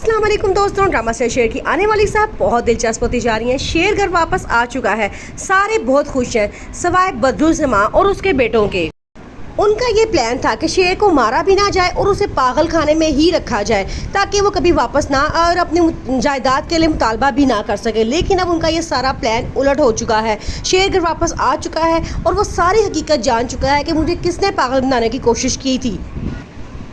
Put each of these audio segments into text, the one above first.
अस्सलाम वालेकुम दोस्तों, ड्रामा से शेर की आने वाली साहब बहुत दिलचस्प होती जा रही हैं। शेर घर वापस आ चुका है, सारे बहुत खुश हैं सिवाय बदरुज़्ज़मा और उसके बेटों के। उनका ये प्लान था कि शेर को मारा भी ना जाए और उसे पागल खाने में ही रखा जाए ताकि वो कभी वापस ना आए और अपनी जायदाद के लिए मुतालबा भी ना कर सके। लेकिन अब उनका ये सारा प्लान उलट हो चुका है। शेर घर वापस आ चुका है और वो सारी हकीकत जान चुका है कि मुझे किसने पागल बनाने की कोशिश की थी।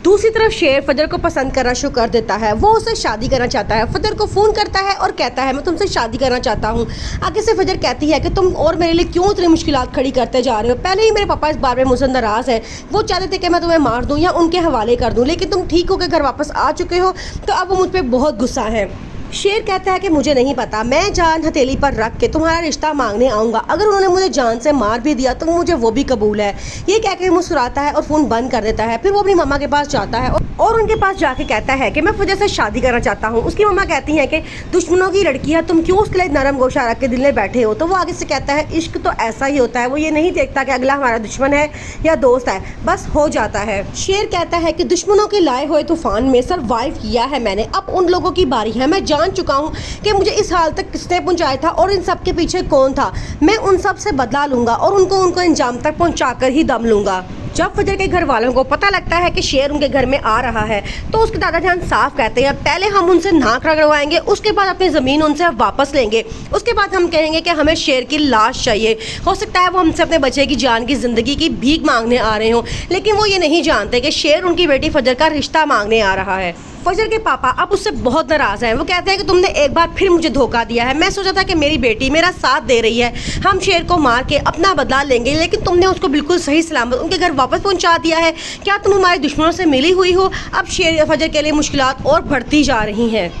दूसरी तरफ शेर फजर को पसंद करना शुरू कर देता है। वो उससे शादी करना चाहता है। फजर को फ़ोन करता है और कहता है मैं तुमसे शादी करना चाहता हूँ। आगे से फजर कहती है कि तुम और मेरे लिए क्यों इतनी मुश्किलात खड़ी करते जा रहे हो। पहले ही मेरे पापा इस बारे में मुझसे नाराज़ है। वो चाहते थे कि मैं तुम्हें मार दूँ या उनके हवाले कर दूँ, लेकिन तुम ठीक होकर घर वापस आ चुके हो तो अब वो मुझ पर बहुत गुस्सा है। शेर कहता है कि मुझे नहीं पता, मैं जान हथेली पर रख के तुम्हारा रिश्ता मांगने आऊँगा। अगर उन्होंने मुझे जान से मार भी दिया तो मुझे वो भी कबूल है। ये कह के मुस्कुराता है और फ़ोन बंद कर देता है। फिर वो अपनी मम्मा के पास जाता है और उनके पास जाके कहता है कि मैं फजर से शादी करना चाहता हूँ। उसकी मम्मा कहती हैं कि दुश्मनों की लड़की है, तुम क्यों उसके लिए नरम गोशा रख के दिल में बैठे हो। तो वो आगे से कहता है इश्क तो ऐसा ही होता है, वो ये नहीं देखता कि अगला हमारा दुश्मन है या दोस्त है, बस हो जाता है। शेर कहता है कि दुश्मनों के लाए हुए तूफान में सरवाइव किया है मैंने, अब उन लोगों की बारी है। मैं जान चुका हूँ कि मुझे इस हाल तक किसने पहुंचाया था और इन सब के पीछे कौन था। मैं उन सब से बदला लूंगा और उनको अंजाम तक पहुंचाकर ही दम लूंगा। जब फजर के घर वालों को पता लगता है कि शेर उनके घर में आ रहा है तो उसके दादा जान साफ कहते हैं पहले हम उनसे नाक रगड़वाएंगे, उसके बाद अपनी ज़मीन उनसे वापस लेंगे, उसके बाद हम कहेंगे कि हमें शेर की लाश चाहिए। हो सकता है वो हमसे अपने बच्चे की जान की ज़िंदगी की भीख मांगने आ रहे हों, लेकिन वो ये नहीं जानते कि शेर उनकी बेटी फजर का रिश्ता मांगने आ रहा है। फजर के पापा अब उससे बहुत नाराज़ हैं। वो कहते हैं कि तुमने एक बार फिर मुझे धोखा दिया है। मैं सोचा था कि मेरी बेटी मेरा साथ दे रही है, हम शेर को मार के अपना बदला लेंगे, लेकिन तुमने उसको बिल्कुल सही सलामत उनके घर वापस पहुंचा दिया है। क्या तुम हमारे दुश्मनों से मिली हुई हो? अब शेर फजर के लिए मुश्किलात और बढ़ती जा रही हैं।